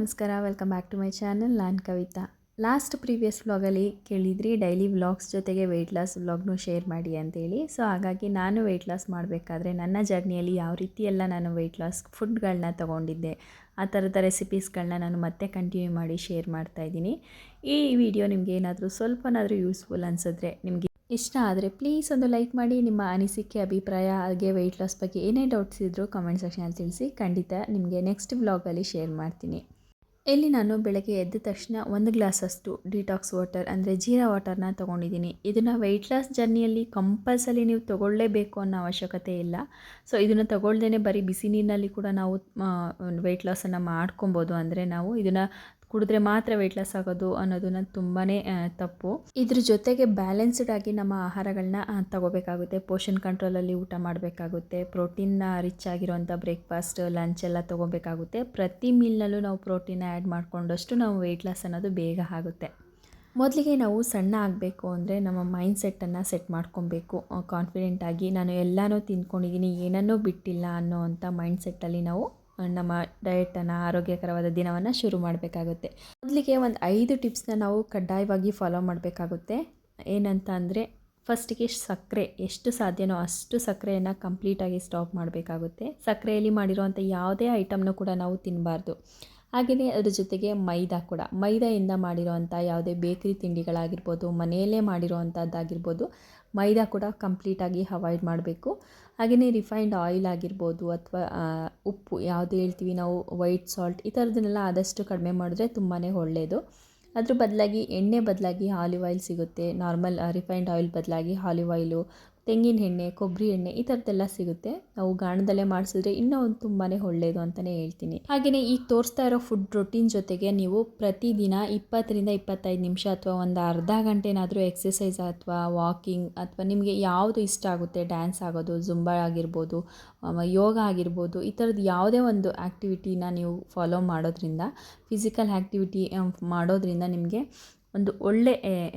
ನಮಸ್ಕಾರ, welcome back to my channel. ನಾನು Kavita. Last previous ವ್ಲಾಗಲ್ಲಿ ಕೇಳಿದ್ರಿ ಡೈಲಿ ವ್ಲಾಗ್ಸ್ ಜೊತೆಗೆ ವೆಯ್ಟ್ ಲಾಸ್ ವ್ಲಾಗ್ನು ಶೇರ್ ಮಾಡಿ ಅಂತೇಳಿ. ಸೊ ಹಾಗಾಗಿ ನಾನು ವೆಯ್ಟ್ ಲಾಸ್ ಮಾಡಬೇಕಾದ್ರೆ ನನ್ನ ಜರ್ನಿಯಲ್ಲಿ ಯಾವ ರೀತಿ ಎಲ್ಲ ನಾನು ವೆಯ್ಟ್ ಲಾಸ್ ಫುಡ್ಗಳನ್ನ ತೊಗೊಂಡಿದ್ದೆ, ಆ ಥರದ ರೆಸಿಪೀಸ್ಗಳನ್ನ ನಾನು ಮತ್ತೆ ಕಂಟಿನ್ಯೂ ಮಾಡಿ ಶೇರ್ ಮಾಡ್ತಾಯಿದ್ದೀನಿ. ಈ ವಿಡಿಯೋ ನಿಮಗೆ ಏನಾದರೂ ಸ್ವಲ್ಪನಾದರೂ ಯೂಸ್ಫುಲ್ ಅನಿಸಿದ್ರೆ, ನಿಮಗೆ ಇಷ್ಟ ಆದರೆ ಪ್ಲೀಸ್ ಒಂದು ಲೈಕ್ ಮಾಡಿ. ನಿಮ್ಮ ಅನಿಸಿಕೆ, ಅಭಿಪ್ರಾಯ ಹಾಗೆ ವೆಯ್ಟ್ ಲಾಸ್ ಬಗ್ಗೆ ಏನೇ ಡೌಟ್ಸ್ ಇದ್ದರೂ ಕಮೆಂಟ್ ಸೆಕ್ಷನಲ್ಲಿ ತಿಳಿಸಿ. ಖಂಡಿತ ನಿಮಗೆ ನೆಕ್ಸ್ಟ್ ವ್ಲಾಗಲ್ಲಿ ಶೇರ್ ಮಾಡ್ತೀನಿ. ಇಲ್ಲಿ ನಾನು ಬೆಳಗ್ಗೆ ಎದ್ದ ತಕ್ಷಣ 1 ಗ್ಲಾಸಷ್ಟು ಡಿಟಾಕ್ಸ್ ವಾಟರ್ ಅಂದರೆ ಜೀರಾ ವಾಟರ್ನ ತೊಗೊಂಡಿದ್ದೀನಿ. ಇದನ್ನು ವೆಯ್ಟ್ ಲಾಸ್ ಜರ್ನಿಯಲ್ಲಿ ಕಂಪಲ್ಸರಿ ನೀವು ತೊಗೊಳ್ಳೇಬೇಕು ಅನ್ನೋ ಅವಶ್ಯಕತೆ ಇಲ್ಲ. ಸೊ ಇದನ್ನು ತೊಗೊಳ್ದೇ ಬರೀ ಬಿಸಿ ನೀರಿನಲ್ಲಿ ಕೂಡ ನಾವು ವೆಯ್ಟ್ ಲಾಸನ್ನು ಮಾಡ್ಕೊಬೋದು. ಅಂದರೆ ನಾವು ಇದನ್ನು ಕುಡಿದ್ರೆ ಮಾತ್ರ ವೆಯ್ಟ್ ಲಾಸ್ ಆಗೋದು ಅನ್ನೋದನ್ನ ತುಂಬಾ ತಪ್ಪು. ಇದ್ರ ಜೊತೆಗೆ ಬ್ಯಾಲೆನ್ಸ್ಡ್ ಆಗಿ ನಮ್ಮ ಆಹಾರಗಳನ್ನ ತಗೋಬೇಕಾಗುತ್ತೆ. ಪೋಷನ್ ಕಂಟ್ರೋಲಲ್ಲಿ ಊಟ ಮಾಡಬೇಕಾಗುತ್ತೆ. ಪ್ರೋಟೀನ್ ರಿಚ್ ಆಗಿರೋಂಥ ಬ್ರೇಕ್ಫಾಸ್ಟ್, ಲಂಚ್ ಎಲ್ಲ ತೊಗೋಬೇಕಾಗುತ್ತೆ. ಪ್ರತಿ ಮೀಲ್ನಲ್ಲೂ ನಾವು ಪ್ರೋಟೀನ್ ಆ್ಯಡ್ ಮಾಡಿಕೊಂಡಷ್ಟು ನಾವು ವೆಯ್ಟ್ ಲಾಸ್ ಅನ್ನೋದು ಬೇಗ ಆಗುತ್ತೆ. ಮೊದಲಿಗೆ ನಾವು ಸಣ್ಣ ಆಗಬೇಕು ಅಂದರೆ ನಮ್ಮ ಮೈಂಡ್ ಸೆಟ್ಟನ್ನು ಸೆಟ್ ಮಾಡ್ಕೊಬೇಕು. ಕಾನ್ಫಿಡೆಂಟಾಗಿ ನಾನು ಎಲ್ಲನೂ ತಿಂದ್ಕೊಂಡಿದ್ದೀನಿ, ಏನನ್ನೂ ಬಿಟ್ಟಿಲ್ಲ ಅನ್ನೋ ಅಂಥ ಮೈಂಡ್ ಸೆಟ್ಟಲ್ಲಿ ನಾವು ನಮ್ಮ ಡಯಟನ್ನು, ಆರೋಗ್ಯಕರವಾದ ದಿನವನ್ನು ಶುರು ಮಾಡಬೇಕಾಗುತ್ತೆ. ಮೊದಲಿಗೆ ಒಂದು 5 ಟಿಪ್ಸ್ನ ನಾವು ಕಡ್ಡಾಯವಾಗಿ ಫಾಲೋ ಮಾಡಬೇಕಾಗುತ್ತೆ. ಏನಂತ ಅಂದರೆ, ಫಸ್ಟಿಗೆ ಸಕ್ಕರೆ ಎಷ್ಟು ಸಾಧ್ಯನೋ ಅಷ್ಟು ಸಕ್ಕರೆಯನ್ನು ಕಂಪ್ಲೀಟಾಗಿ ಸ್ಟಾಪ್ ಮಾಡಬೇಕಾಗುತ್ತೆ. ಸಕ್ಕರೆಯಲ್ಲಿ ಮಾಡಿರೋವಂಥ ಯಾವುದೇ ಐಟಮ್ನೂ ಕೂಡ ನಾವು ತಿನ್ನಬಾರ್ದು. ಹಾಗೆಯೇ ಅದ್ರ ಜೊತೆಗೆ ಮೈದಾಯಿಂದ ಮಾಡಿರೋವಂಥ ಯಾವುದೇ ಬೇಕರಿ ತಿಂಡಿಗಳಾಗಿರ್ಬೋದು, ಮನೆಯಲ್ಲೇ ಮಾಡಿರೋವಂಥದ್ದಾಗಿರ್ಬೋದು, ಮೈದಾ ಕೂಡ ಕಂಪ್ಲೀಟಾಗಿ ಅವಾಯ್ಡ್ ಮಾಡಬೇಕು. ಹಾಗೆಯೇ ರಿಫೈನ್ಡ್ ಆಯಿಲ್ ಆಗಿರ್ಬೋದು ಅಥವಾ ಉಪ್ಪು ಯಾವುದೇ ಹೇಳ್ತೀವಿ ನಾವು, ವೈಟ್ ಸಾಲ್ಟ್, ಈ ಥರದನ್ನೆಲ್ಲ ಆದಷ್ಟು ಕಡಿಮೆ ಮಾಡಿದ್ರೆ ತುಂಬಾ ಒಳ್ಳೆಯದು. ಅದ್ರ ಬದಲಾಗಿ ಎಣ್ಣೆ ಬದಲಾಗಿ ಆಲಿವ್ ಆಯಿಲ್ ಸಿಗುತ್ತೆ. ನಾರ್ಮಲ್ ರಿಫೈನ್ಡ್ ಆಯಿಲ್ ಬದಲಾಗಿ ಆಲಿವ್ ಆಯಿಲು, ತೆಂಗಿನ ಎಣ್ಣೆ, ಕೊಬ್ಬರಿ ಎಣ್ಣೆ ಈ ಥರದ್ದೆಲ್ಲ ಸಿಗುತ್ತೆ. ನಾವು ಗಾಣದಲ್ಲೇ ಮಾಡಿಸಿದ್ರೆ ಇನ್ನೂ ಒಂದು ತುಂಬಾ ಒಳ್ಳೆಯದು ಅಂತಲೇ ಹೇಳ್ತೀನಿ. ಹಾಗೆಯೇ ಈಗ ತೋರಿಸ್ತಾ ಇರೋ ಫುಡ್ ರೊಟೀನ್ ಜೊತೆಗೆ ನೀವು ಪ್ರತಿದಿನ 20ರಿಂದ 25 ನಿಮಿಷ ಅಥವಾ ಒಂದು ಅರ್ಧ ಗಂಟೆನಾದರೂ ಎಕ್ಸಸೈಸ್ ಅಥವಾ ವಾಕಿಂಗ್ ಅಥವಾ ನಿಮಗೆ ಯಾವುದು ಇಷ್ಟ ಆಗುತ್ತೆ, ಡ್ಯಾನ್ಸ್ ಆಗೋದು, ಜುಂಬಾ ಆಗಿರ್ಬೋದು, ಯೋಗ ಆಗಿರ್ಬೋದು, ಈ ಥರದ್ದು ಯಾವುದೇ ಒಂದು ಆ್ಯಕ್ಟಿವಿಟಿನ ನೀವು ಫಾಲೋ ಮಾಡೋದ್ರಿಂದ, ಫಿಸಿಕಲ್ ಆ್ಯಕ್ಟಿವಿಟಿ ಮಾಡೋದ್ರಿಂದ ನಿಮಗೆ ಒಂದು ಒಳ್ಳೆ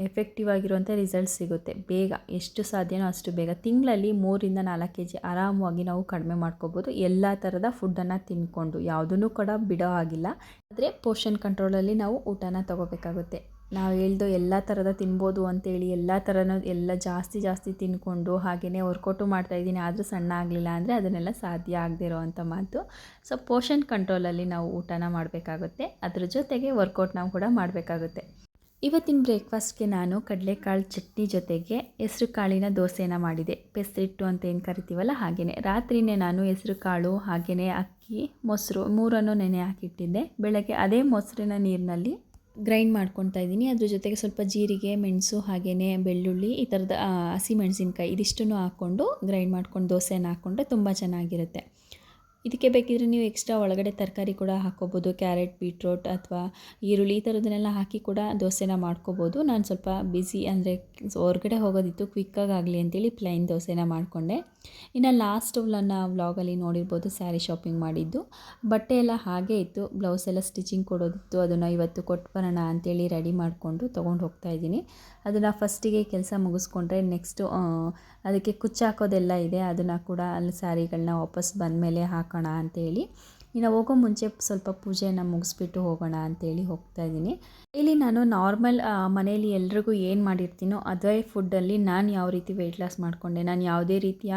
ಎಫೆಕ್ಟಿವ್ ಆಗಿರುವಂಥ ರಿಸಲ್ಟ್ಸ್ ಸಿಗುತ್ತೆ. ಬೇಗ, ಎಷ್ಟು ಸಾಧ್ಯನೋ ಅಷ್ಟು ಬೇಗ. ತಿಂಗಳಲ್ಲಿ 3ರಿಂದ 4 kg ಆರಾಮವಾಗಿ ನಾವು ಕಡಿಮೆ ಮಾಡ್ಕೋಬೋದು. ಎಲ್ಲ ಥರದ ಫುಡ್ಡನ್ನು ತಿಂದ್ಕೊಂಡು ಯಾವುದನ್ನು ಕೂಡ ಬಿಡೋ ಆಗಿಲ್ಲ. ಆದರೆ ಪೋಷನ್ ಕಂಟ್ರೋಲಲ್ಲಿ ನಾವು ಊಟನ ತೊಗೋಬೇಕಾಗುತ್ತೆ. ನಾವು ಹೇಳ್ದು ಎಲ್ಲ ಥರದ ತಿನ್ಬೋದು ಅಂತೇಳಿ ಎಲ್ಲ ಜಾಸ್ತಿ ತಿಂದ್ಕೊಂಡು ಹಾಗೆಯೇ ವರ್ಕೌಟು ಮಾಡ್ತಾಯಿದ್ದೀನಿ ಆದರೂ ಸಣ್ಣ ಆಗಲಿಲ್ಲ ಅಂದರೆ ಅದನ್ನೆಲ್ಲ ಸಾಧ್ಯ ಆಗದೇ ಇರೋವಂಥ ಮಾತು. ಸೊ ಪೋಷನ್ ಕಂಟ್ರೋಲಲ್ಲಿ ನಾವು ಊಟನ ಮಾಡಬೇಕಾಗುತ್ತೆ. ಅದ್ರ ಜೊತೆಗೆ ವರ್ಕೌಟ್ ನಾವು ಕೂಡ ಮಾಡಬೇಕಾಗುತ್ತೆ. ಇವತ್ತಿನ ಬ್ರೇಕ್ಫಾಸ್ಟ್ಗೆ ನಾನು ಕಡಲೆಕಾಳು ಚಟ್ನಿ ಜೊತೆಗೆ ಹೆಸ್ರು ಕಾಳಿನ ದೋಸೆನ ಮಾಡಿದೆ. ಪೆಸರಿಟ್ಟು ಅಂತ ಏನು ಕರಿತೀವಲ್ಲ ಹಾಗೆಯೇ. ರಾತ್ರಿಯೇ ನಾನು ಹೆಸ್ರು ಕಾಳು ಹಾಗೆಯೇ ಅಕ್ಕಿ, ಮೊಸರು 3 ನೆನೆ ಹಾಕಿಟ್ಟಿದ್ದೆ. ಬೆಳಗ್ಗೆ ಅದೇ ಮೊಸರಿನ ನೀರಿನಲ್ಲಿ ಗ್ರೈಂಡ್ ಮಾಡ್ಕೊತಾ ಇದ್ದೀನಿ. ಅದ್ರ ಜೊತೆಗೆ ಸ್ವಲ್ಪ ಜೀರಿಗೆ, ಮೆಣಸು ಹಾಗೆಯೇ ಬೆಳ್ಳುಳ್ಳಿ, ಈ ಥರದ ಹಸಿಮೆಣಸಿನ್ಕಾಯಿ ಇದಿಷ್ಟನ್ನು ಹಾಕ್ಕೊಂಡು ಗ್ರೈಂಡ್ ಮಾಡ್ಕೊಂಡು ದೋಸೆನ ಹಾಕ್ಕೊಂಡ್ರೆ ತುಂಬ ಚೆನ್ನಾಗಿರುತ್ತೆ. ಇದಕ್ಕೆ ಬೇಕಿದ್ರೆ ನೀವು ಎಕ್ಸ್ಟ್ರಾ ಒಳಗಡೆ ತರಕಾರಿ ಕೂಡ ಹಾಕ್ಕೋಬೋದು. ಕ್ಯಾರೆಟ್, ಬೀಟ್ರೋಟ್ ಅಥವಾ ಈರುಳ್ಳಿ ಈ ಥರದನ್ನೆಲ್ಲ ಹಾಕಿ ಕೂಡ ದೋಸೆನ ಮಾಡ್ಕೋಬೋದು. ನಾನು ಸ್ವಲ್ಪ ಬಿಸಿ ಅಂದರೆ ಹೊರಗಡೆ ಹೋಗೋದಿತ್ತು, ಕ್ವಿಕ್ಕಾಗಿ ಆಗಲಿ ಅಂತೇಳಿ ಪ್ಲೈನ್ ದೋಸೆನ ಮಾಡಿಕೊಂಡೆ. ಇನ್ನು ಲಾಸ್ಟ್ ನನ್ನ ವ್ಲಾಗಲ್ಲಿ ನೋಡಿರ್ಬೋದು ಸ್ಯಾರಿ ಶಾಪಿಂಗ್ ಮಾಡಿದ್ದು. ಬಟ್ಟೆ ಎಲ್ಲ ಹಾಗೇ ಇತ್ತು, ಬ್ಲೌಸ್ ಎಲ್ಲ ಸ್ಟಿಚಿಂಗ್ ಕೊಡೋದಿತ್ತು. ಅದನ್ನು ಇವತ್ತು ಕೊಟ್ಟು ಬರೋಣ ಅಂತೇಳಿ ರೆಡಿ ಮಾಡಿಕೊಂಡು ತೊಗೊಂಡು ಹೋಗ್ತಾಯಿದ್ದೀನಿ. ಅದನ್ನು ಫಸ್ಟಿಗೆ ಕೆಲಸ ಮುಗಿಸ್ಕೊಂಡ್ರೆ ನೆಕ್ಸ್ಟು ಅದಕ್ಕೆ ಕುಚ್ಚು ಹಾಕೋದೆಲ್ಲ ಇದೆ. ಅದನ್ನು ಕೂಡ ಅಲ್ಲಿ ಸ್ಯಾರಿಗಳನ್ನ ವಾಪಸ್ ಬಂದಮೇಲೆ ಹಾಕೋಣ ಅಂತೇಳಿ, ಇನ್ನು ಹೋಗೋ ಮುಂಚೆ ಸ್ವಲ್ಪ ಪೂಜೆಯನ್ನು ಮುಗಿಸ್ಬಿಟ್ಟು ಹೋಗೋಣ ಅಂತೇಳಿ ಹೋಗ್ತಾಯಿದ್ದೀನಿ. ಇಲ್ಲಿ ನಾನು ನಾರ್ಮಲ್ ಮನೇಲಿ ಎಲ್ರಿಗೂ ಏನು ಮಾಡಿರ್ತೀನೋ ಅದೇ ಫುಡ್ಡಲ್ಲಿ ನಾನು ಯಾವ ರೀತಿ ವೆಯ್ಟ್ ಲಾಸ್ ಮಾಡಿಕೊಂಡೆ, ನಾನು ಯಾವುದೇ ರೀತಿಯ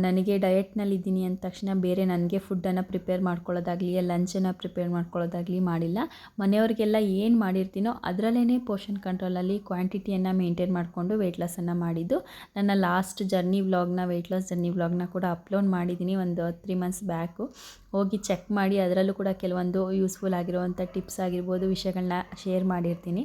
ನನಗೆ ಡಯಟ್ನಲ್ಲಿದ್ದೀನಿ ಅಂದ ತಕ್ಷಣ ಬೇರೆ ನನಗೆ ಫುಡ್ಡನ್ನು ಪ್ರಿಪೇರ್ ಮಾಡ್ಕೊಳ್ಳೋದಾಗಲಿ, ಲಂಚನ್ನು ಪ್ರಿಪೇರ್ ಮಾಡ್ಕೊಳ್ಳೋದಾಗಲಿ ಮಾಡಿಲ್ಲ. ಮನೆಯವ್ರಿಗೆಲ್ಲ ಏನು ಮಾಡಿರ್ತೀನೋ ಅದರಲ್ಲೇ ಪೋಷನ್ ಕಂಟ್ರೋಲಲ್ಲಿ ಕ್ವಾಂಟಿಟಿಯನ್ನು ಮೇಂಟೈನ್ ಮಾಡಿಕೊಂಡು ವೆಯ್ಟ್ ಲಾಸನ್ನು ಮಾಡಿದ್ದು. ನನ್ನ ಲಾಸ್ಟ್ ವೆಯ್ಟ್ ಲಾಸ್ ಜರ್ನಿ ವ್ಲಾಗ್ನ ಕೂಡ ಅಪ್ಲೋಡ್ ಮಾಡಿದ್ದೀನಿ ಒಂದು 3 months ಬ್ಯಾಕು. ಹೋಗಿ ಚೆಕ್ ಮಾಡಿ. ಅದರಲ್ಲೂ ಕೂಡ ಕೆಲವೊಂದು ಯೂಸ್ಫುಲ್ ಆಗಿರುವಂಥ ಟಿಪ್ಸ್ ಆಗಿರ್ಬೋದು, ವಿಷಯಗಳನ್ನ ಶೇರ್ ಮಾಡಿರ್ತೀನಿ.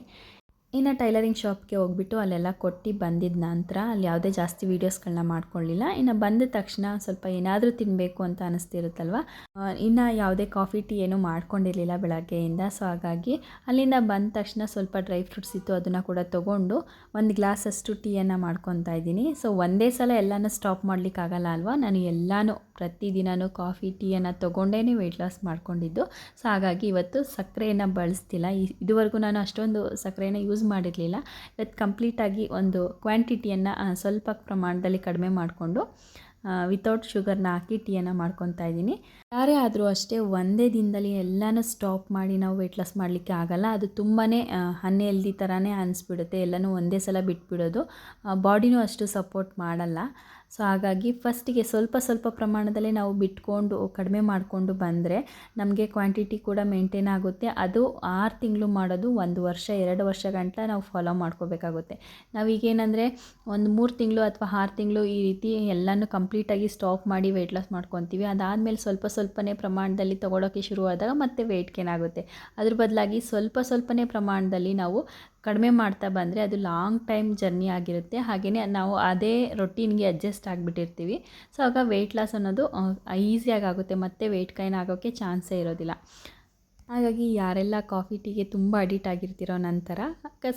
ಇನ್ನು ಟೈಲರಿಂಗ್ ಶಾಪ್ಗೆ ಹೋಗ್ಬಿಟ್ಟು ಅಲ್ಲೆಲ್ಲ ಕೊಟ್ಟು ಬಂದಿದ್ದ ನಂತರ ಅಲ್ಲಿ ಯಾವುದೇ ಜಾಸ್ತಿ ವೀಡಿಯೋಸ್ಗಳನ್ನ ಮಾಡ್ಕೊಳ್ಳಿಲ್ಲ. ಇನ್ನು ಬಂದ ತಕ್ಷಣ ಸ್ವಲ್ಪ ಏನಾದರೂ ತಿನ್ನಬೇಕು ಅಂತ ಅನ್ನಿಸ್ತಿರುತ್ತಲ್ವ. ಇನ್ನು ಯಾವುದೇ ಕಾಫಿ ಟೀ ಏನೂ ಮಾಡ್ಕೊಂಡಿರಲಿಲ್ಲ ಬೆಳಗ್ಗೆಯಿಂದ. ಸೊ ಹಾಗಾಗಿ ಅಲ್ಲಿಂದ ಬಂದ ತಕ್ಷಣ ಸ್ವಲ್ಪ ಡ್ರೈ ಫ್ರೂಟ್ಸ್ ಇತ್ತು, ಅದನ್ನು ಕೂಡ ತೊಗೊಂಡು 1 ಗ್ಲಾಸಷ್ಟು ಟೀಯನ್ನು ಮಾಡ್ಕೊತಾ ಇದ್ದೀನಿ. ಸೊ ಒಂದೇ ಸಲ ಎಲ್ಲನೂ ಸ್ಟಾಪ್ ಮಾಡಲಿಕ್ಕಾಗಲ್ಲ ಅಲ್ವಾ. ನಾನು ಎಲ್ಲನೂ ಪ್ರತಿದಿನವೂ ಕಾಫಿ ಟೀಯನ್ನು ತೊಗೊಂಡೇ ವೆಯ್ಟ್ ಲಾಸ್ ಮಾಡ್ಕೊಂಡಿದ್ದು. ಸೊ ಹಾಗಾಗಿ ಇವತ್ತು ಸಕ್ಕರೆಯನ್ನು ಬಳಸ್ತಿಲ್ಲ. ಇದುವರೆಗೂ ನಾನು ಅಷ್ಟೊಂದು ಸಕ್ಕರೆಯನ್ನು ಯೂಸ್ ಮಾಡಿರಲಿಲ್ಲ. ಇವತ್ತು ಕಂಪ್ಲೀಟಾಗಿ ಒಂದು ಕ್ವಾಂಟಿಟಿಯನ್ನು ಸ್ವಲ್ಪ ಪ್ರಮಾಣದಲ್ಲಿ ಕಡಿಮೆ ಮಾಡಿಕೊಂಡು ವಿತೌಟ್ ಶುಗರ್ನ ಹಾಕಿ ಟೀಯನ್ನು ಮಾಡ್ಕೊತಾ ಇದ್ದೀನಿ. ಯಾರೇ ಆದರೂ ಅಷ್ಟೇ ಒಂದೇ ದಿನದಲ್ಲಿ ಎಲ್ಲನೂ ಸ್ಟಾಪ್ ಮಾಡಿ ನಾವು ವೆಯ್ಟ್ ಲಾಸ್ ಮಾಡಲಿಕ್ಕೆ ಆಗಲ್ಲ. ಅದು ತುಂಬಾ ಅನ್ಹೆಲ್ದಿ ಥರನೇ ಅನಿಸ್ಬಿಡುತ್ತೆ. ಎಲ್ಲನೂ ಒಂದೇ ಸಲ ಬಿಟ್ಬಿಡೋದು, ಬಾಡಿನೂ ಅಷ್ಟು ಸಪೋರ್ಟ್ ಮಾಡಲ್ಲ. ಸೊ ಹಾಗಾಗಿ ಫಸ್ಟಿಗೆ ಸ್ವಲ್ಪ ಸ್ವಲ್ಪ ಪ್ರಮಾಣದಲ್ಲೇ ನಾವು ಬಿಟ್ಕೊಂಡು ಕಡಿಮೆ ಮಾಡಿಕೊಂಡು ಬಂದರೆ ನಮಗೆ ಕ್ವಾಂಟಿಟಿ ಕೂಡ ಮೇಂಟೈನ್ ಆಗುತ್ತೆ. ಅದು 6 ತಿಂಗಳು ಮಾಡೋದು 1 ವರ್ಷ 2 ವರ್ಷ ಗಂಟ ನಾವು ಫಾಲೋ ಮಾಡ್ಕೋಬೇಕಾಗುತ್ತೆ. ನಾವೀಗೇನೆಂದರೆ ಒಂದು 3 ತಿಂಗಳು ಅಥವಾ 6 ತಿಂಗಳು ಈ ರೀತಿ ಎಲ್ಲನೂ ಕಂಪ್ಲೀಟಾಗಿ ಸ್ಟಾಪ್ ಮಾಡಿ ವೆಯ್ಟ್ ಲಾಸ್ ಮಾಡ್ಕೊತೀವಿ. ಅದಾದಮೇಲೆ ಸ್ವಲ್ಪ ಸ್ವಲ್ಪನೇ ಪ್ರಮಾಣದಲ್ಲಿ ತೊಗೊಳೋಕ್ಕೆ ಶುರುವಾದಾಗ ಮತ್ತೆ ವೆಯ್ಟ್ ಗೇನ್ ಆಗುತ್ತೆ. ಅದ್ರ ಬದಲಾಗಿ ಸ್ವಲ್ಪ ಸ್ವಲ್ಪನೇ ಪ್ರಮಾಣದಲ್ಲಿ ನಾವು ಕಡಿಮೆ ಮಾಡ್ತಾ ಬಂದರೆ ಅದು ಲಾಂಗ್ ಟೈಮ್ ಜರ್ನಿ ಆಗಿರುತ್ತೆ. ಹಾಗೆಯೇ ನಾವು ಅದೇ ರೊಟೀನ್ಗೆ ಅಡ್ಜಸ್ಟ್ ಆಗಿಬಿಟ್ಟಿರ್ತೀವಿ. ಸೊ ಆಗ ವೆಯ್ಟ್ ಲಾಸ್ ಅನ್ನೋದು ಈಸಿಯಾಗಿ ಆಗುತ್ತೆ, ಮತ್ತು ವೆಯ್ಟ್ ಗೈನ್ ಆಗೋಕ್ಕೆ ಚಾನ್ಸೇ ಇರೋದಿಲ್ಲ. ಹಾಗಾಗಿ ಯಾರೆಲ್ಲ ಕಾಫಿ ಟೀಗೆ ತುಂಬ ಅಡಿಕ್ಟ್ ಆಗಿರ್ತೀರೋ ನಂತರ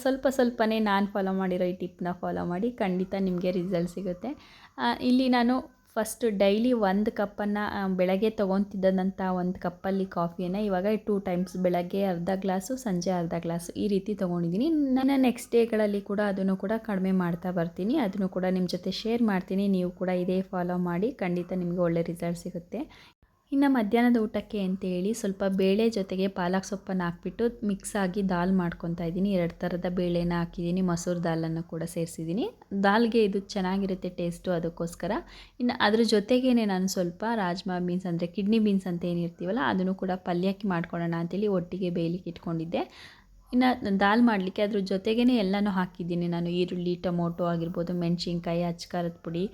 ಸ್ವಲ್ಪ ಸ್ವಲ್ಪನೇ ನಾನು ಫಾಲೋ ಮಾಡಿರೋ ಈ ಟಿಪ್ನ ಫಾಲೋ ಮಾಡಿ, ಖಂಡಿತ ನಿಮಗೆ ರಿಸಲ್ಟ್ ಸಿಗುತ್ತೆ. ಇಲ್ಲಿ ನಾನು ಫಸ್ಟು ಡೈಲಿ 1 ಕಪ್ಪನ್ನು ಬೆಳಗ್ಗೆ ತೊಗೊತಿದ್ದಂಥ 1 ಕಪ್ಪಲ್ಲಿ ಕಾಫಿಯನ್ನು ಇವಾಗ 2 ಟೈಮ್ಸ್, ಬೆಳಗ್ಗೆ ಅರ್ಧ ಗ್ಲಾಸು, ಸಂಜೆ ಅರ್ಧ ಗ್ಲಾಸು ಈ ರೀತಿ ತೊಗೊಂಡಿದ್ದೀನಿ. ನನ್ನ ನೆಕ್ಸ್ಟ್ ಡೇಗಳಲ್ಲಿ ಕೂಡ ಅದನ್ನು ಕೂಡ ಕಡಿಮೆ ಮಾಡ್ತಾ ಬರ್ತೀನಿ. ಅದನ್ನು ಕೂಡ ನಿಮ್ಮ ಜೊತೆ ಶೇರ್ ಮಾಡ್ತೀನಿ. ನೀವು ಕೂಡ ಇದೇ ಫಾಲೋ ಮಾಡಿ, ಖಂಡಿತ ನಿಮಗೆ ಒಳ್ಳೆ ರಿಸಲ್ಟ್ ಸಿಗುತ್ತೆ. ಇನ್ನು ಮಧ್ಯಾಹ್ನದ ಊಟಕ್ಕೆ ಅಂತೇಳಿ ಸ್ವಲ್ಪ ಬೇಳೆ ಜೊತೆಗೆ ಪಾಲಕ್ ಸೊಪ್ಪನ್ನು ಹಾಕ್ಬಿಟ್ಟು ಮಿಕ್ಸಾಗಿ ದಾಲ್ ಮಾಡ್ಕೊತಾ ಇದ್ದೀನಿ. 2 ಥರದ ಬೇಳೆನ ಹಾಕಿದ್ದೀನಿ, ಮಸೂರು ದಾಲನ್ನು ಕೂಡ ಸೇರಿಸಿದ್ದೀನಿ. ದಾಲ್ಗೆ ಇದು ಚೆನ್ನಾಗಿರುತ್ತೆ ಟೇಸ್ಟು, ಅದಕ್ಕೋಸ್ಕರ. ಇನ್ನು ಅದ್ರ ಜೊತೆಗೇ ನಾನು ಸ್ವಲ್ಪ ರಾಜ್ಮಾ ಬೀನ್ಸ್ ಅಂದರೆ ಕಿಡ್ನಿ ಬೀನ್ಸ್ ಅಂತ ಏನಿರ್ತೀವಲ್ಲ ಅದನ್ನು ಕೂಡ ಪಲ್ಯಕ್ಕೆ ಮಾಡ್ಕೊಳ್ಳೋಣ ಅಂತೇಳಿ ಒಟ್ಟಿಗೆ ಬೇಯಲಿಕ್ಕೆ ಇಟ್ಕೊಂಡಿದ್ದೆ. ಇನ್ನು ದಾಲ್ ಮಾಡಲಿಕ್ಕೆ ಅದ್ರ ಜೊತೆಗೇ ಎಲ್ಲನೂ ಹಾಕಿದ್ದೀನಿ ನಾನು. ಈರುಳ್ಳಿ, ಟೊಮೊಟೊ ಆಗಿರ್ಬೋದು, ಮೆಣಸಿನ್ಕಾಯಿ, ಅಚ್ಕಾರದ ಪುಡಿ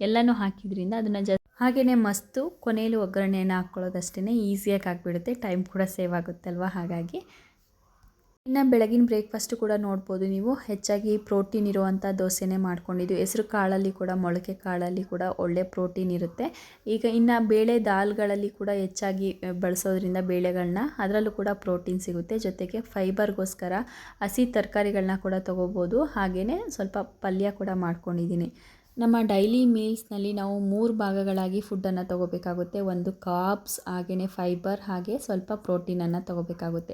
ಎಲ್ಲನೂ ಹಾಕಿದ್ರಿಂದ ಅದನ್ನು ಹಾಗೆಯೇ ಮಸ್ತು ಕೊನೆಯಲ್ಲಿ ಒಗ್ಗರಣೆಯನ್ನು ಹಾಕ್ಕೊಳ್ಳೋದಷ್ಟೇ ಈಸಿಯಾಗಿ ಆಗಿಬಿಡುತ್ತೆ. ಟೈಮ್ ಕೂಡ ಸೇವ್ ಆಗುತ್ತಲ್ವ. ಹಾಗಾಗಿ ಇನ್ನು ಬೆಳಗಿನ ಬ್ರೇಕ್ಫಾಸ್ಟು ಕೂಡ ನೋಡ್ಬೋದು ನೀವು, ಹೆಚ್ಚಾಗಿ ಪ್ರೋಟೀನ್ ಇರುವಂಥ ದೋಸೆನೇ ಮಾಡ್ಕೊಂಡಿದ್ದು. ಹೆಸರು ಕಾಳಲ್ಲಿ ಕೂಡ, ಮೊಳಕೆ ಕಾಳಲ್ಲಿ ಕೂಡ ಒಳ್ಳೆ ಪ್ರೋಟೀನ್ ಇರುತ್ತೆ. ಈಗ ಇನ್ನು ಬೇಳೆ ದಾಲ್ಗಳಲ್ಲಿ ಕೂಡ ಹೆಚ್ಚಾಗಿ ಬಳಸೋದ್ರಿಂದ ಬೇಳೆಗಳನ್ನ, ಅದರಲ್ಲೂ ಕೂಡ ಪ್ರೋಟೀನ್ ಸಿಗುತ್ತೆ. ಜೊತೆಗೆ ಫೈಬರ್ಗೋಸ್ಕರ ಹಸಿ ತರಕಾರಿಗಳನ್ನ ಕೂಡ ತೊಗೋಬೋದು. ಹಾಗೆಯೇ ಸ್ವಲ್ಪ ಪಲ್ಯ ಕೂಡ ಮಾಡ್ಕೊಂಡಿದ್ದೀನಿ. ನಮ್ಮ ಡೈಲಿ ಮೀಲ್ಸ್ನಲ್ಲಿ ನಾವು 3 ಭಾಗಗಳಾಗಿ ಫುಡ್ಡನ್ನು ತೊಗೋಬೇಕಾಗುತ್ತೆ. ಒಂದು ಕಾರ್ಬ್ಸ್, ಹಾಗೆಯೇ ಫೈಬರ್, ಹಾಗೆ ಸ್ವಲ್ಪ ಪ್ರೋಟೀನನ್ನು ತೊಗೋಬೇಕಾಗುತ್ತೆ.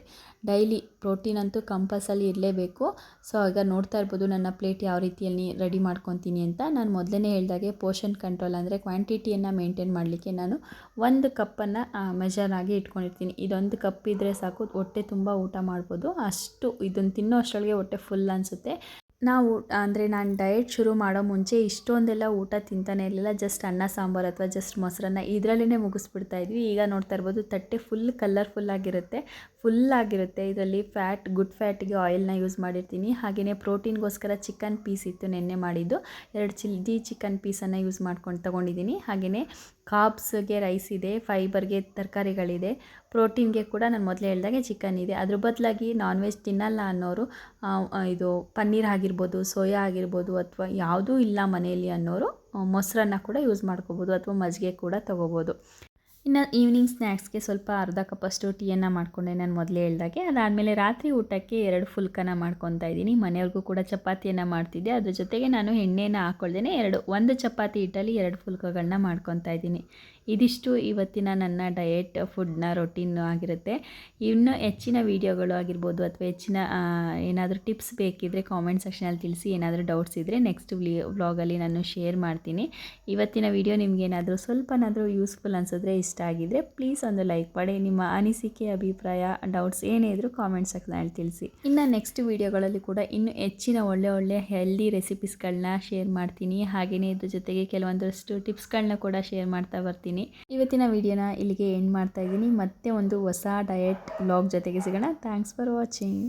ಡೈಲಿ ಪ್ರೋಟೀನ್ ಅಂತೂ ಕಂಪಲ್ಸರಿ ಇರಲೇಬೇಕು. ಸೊ ಈಗ ನೋಡ್ತಾ ಇರ್ಬೋದು ನನ್ನ ಪ್ಲೇಟ್ ಯಾವ ರೀತಿಯಲ್ಲಿ ರೆಡಿ ಮಾಡ್ಕೊತೀನಿ ಅಂತ. ನಾನು ಮೊದಲೇ ಹೇಳಿದಾಗೆ ಪೋರ್ಷನ್ ಕಂಟ್ರೋಲ್ ಅಂದರೆ ಕ್ವಾಂಟಿಟಿಯನ್ನು ಮೇಂಟೈನ್ ಮಾಡಲಿಕ್ಕೆ ನಾನು 1 ಕಪ್ಪನ್ನು ಮೆಜರ್ ಆಗಿ ಇಟ್ಕೊಂಡಿರ್ತೀನಿ. ಇದೊಂದು ಕಪ್ ಇದ್ದರೆ ಸಾಕು, ಹೊಟ್ಟೆ ತುಂಬ ಊಟ ಮಾಡ್ಬೋದು. ಅಷ್ಟು ಇದನ್ನು ತಿನ್ನೋ ಅಷ್ಟರೊಳಗೆ ಹೊಟ್ಟೆ ಫುಲ್ ಅನಿಸುತ್ತೆ. ನಾವು ಅಂದರೆ ನಾನು ಡಯಟ್ ಶುರು ಮಾಡೋ ಮುಂಚೆ ಇಷ್ಟೊಂದೆಲ್ಲ ಊಟ ತಿಂತಾನೆ ಇರಲಿಲ್ಲ. ಜಸ್ಟ್ ಅನ್ನ ಸಾಂಬಾರು ಅಥವಾ ಜಸ್ಟ್ ಮೊಸರನ್ನ ಇದರಲ್ಲೇ ಮುಗಿಸ್ಬಿಡ್ತಾ ಇದ್ವಿ. ಈಗ ನೋಡ್ತಾ ಇರ್ಬೋದು ತಟ್ಟೆ ಫುಲ್ ಕಲರ್ಫುಲ್ಲಾಗಿರುತ್ತೆ, ಫುಲ್ಲಾಗಿರುತ್ತೆ. ಇದರಲ್ಲಿ ಗುಡ್ ಫ್ಯಾಟಿಗೆ ಆಯಿಲ್ನ ಯೂಸ್ ಮಾಡಿರ್ತೀನಿ. ಹಾಗೆಯೇ ಪ್ರೋಟೀನ್ಗೋಸ್ಕರ ಚಿಕನ್ ಪೀಸ್ ಇತ್ತು ನೆನ್ನೆ ಮಾಡಿದ್ದು, 2 ಚಿಲ್ಲಿ ಚಿಕನ್ ಪೀಸನ್ನು ಯೂಸ್ ಮಾಡ್ಕೊಂಡು ತೊಗೊಂಡಿದ್ದೀನಿ. ಹಾಗೆಯೇ ಕಾರ್ಬ್ಸ್ಗೆ ರೈಸ್ ಇದೆ, ಫೈಬರ್ಗೆ ತರಕಾರಿಗಳಿದೆ, ಪ್ರೋಟೀನ್ಗೆ ಕೂಡ ನಾನು ಮೊದಲೇ ಹೇಳಿದಾಗೆ ಚಿಕನ್ ಇದೆ. ಅದ್ರ ಬದಲಾಗಿ ನಾನ್ ವೆಜ್ ತಿನ್ನಲ್ಲ ಅನ್ನೋರು ಇದು ಪನ್ನೀರ್ ಆಗಿರ್ಬೋದು, ಸೋಯಾ ಆಗಿರ್ಬೋದು, ಅಥವಾ ಯಾವುದೂ ಇಲ್ಲ ಮನೆಯಲ್ಲಿ ಅನ್ನೋರು ಮೊಸರನ್ನ ಕೂಡ ಯೂಸ್ ಮಾಡ್ಕೋಬೋದು, ಅಥವಾ ಮಜ್ಜಿಗೆ ಕೂಡ ತೊಗೋಬೋದು. ಇನ್ನು ಈವ್ನಿಂಗ್ ಸ್ನ್ಯಾಕ್ಸ್ಗೆ ಸ್ವಲ್ಪ ಅರ್ಧ ಕಪ್ಪಷ್ಟು ಟೀಯನ್ನು ಮಾಡಿಕೊಂಡೆ ನಾನು ಮೊದಲೇ ಹೇಳ್ದಾಗೆ. ಅದಾದಮೇಲೆ ರಾತ್ರಿ ಊಟಕ್ಕೆ 2 ಫುಲ್ಕನ್ನು ಮಾಡ್ಕೊತಾ ಇದ್ದೀನಿ. ಮನೆಯವ್ರಿಗೂ ಕೂಡ ಚಪಾತಿಯನ್ನು ಮಾಡ್ತಿದ್ದೆ. ಅದ್ರ ಜೊತೆಗೆ ನಾನು ಎಣ್ಣೆನ ಹಾಕ್ಕೊಳ್ದೇನೆ 1 ಚಪಾತಿ ಹಿಟ್ಟಲ್ಲಿ 2 ಫುಲ್ಕಗಳನ್ನ ಮಾಡ್ಕೊತಾ ಇದ್ದೀನಿ. ಇದಿಷ್ಟು ಇವತ್ತಿನ ನನ್ನ ಡಯೆಟ್ ಫುಡ್ನ ರೊಟೀನ್ ಆಗಿರುತ್ತೆ. ಇನ್ನು ಹೆಚ್ಚಿನ ವೀಡಿಯೋಗಳು ಆಗಿರ್ಬೋದು ಅಥವಾ ಹೆಚ್ಚಿನ ಏನಾದರೂ ಟಿಪ್ಸ್ ಬೇಕಿದ್ದರೆ ಕಾಮೆಂಟ್ ಸೆಕ್ಷನಲ್ಲಿ ತಿಳಿಸಿ. ಏನಾದರೂ ಡೌಟ್ಸ್ ಇದ್ದರೆ ನೆಕ್ಸ್ಟ್ ವ್ಲಾಗಲ್ಲಿ ನಾನು ಶೇರ್ ಮಾಡ್ತೀನಿ. ಇವತ್ತಿನ ವಿಡಿಯೋ ನಿಮಗೇನಾದರೂ ಸ್ವಲ್ಪನಾದರೂ ಯೂಸ್ಫುಲ್ ಅನಿಸಿದ್ರೆ, ಇಷ್ಟ ಆಗಿದ್ದರೆ ಪ್ಲೀಸ್ ಒಂದು ಲೈಕ್ ಮಾಡಿ. ನಿಮ್ಮ ಅನಿಸಿಕೆ, ಅಭಿಪ್ರಾಯ, ಡೌಟ್ಸ್ ಏನೇ ಇದ್ದರೂ ಕಾಮೆಂಟ್ ಸೆಕ್ಷನಲ್ಲಿ ತಿಳಿಸಿ. ಇನ್ನು ನೆಕ್ಸ್ಟ್ ವೀಡಿಯೋಗಳಲ್ಲಿ ಕೂಡ ಇನ್ನೂ ಹೆಚ್ಚಿನ ಒಳ್ಳೆ ಹೆಲ್ದಿ ರೆಸಿಪೀಸ್ಗಳನ್ನ ಶೇರ್ ಮಾಡ್ತೀನಿ. ಹಾಗೆಯೇ ಇದ್ರ ಜೊತೆಗೆ ಕೆಲವೊಂದಷ್ಟು ಟಿಪ್ಸ್ಗಳನ್ನ ಕೂಡ ಶೇರ್ ಮಾಡ್ತಾ ಬರ್ತೀನಿ. ಇವತ್ತಿನ ವಿಡಿಯೋನ ಇಲ್ಲಿಗೆ ಎಂಡ್ ಮಾಡ್ತಾ ಇದ್ದೀನಿ. ಮತ್ತೆ ಒಂದು ಹೊಸ ಡಯಟ್ ವ್ಲಾಗ್ ಜೊತೆಗೆ ಸಿಗೋಣ. Thanks for watching.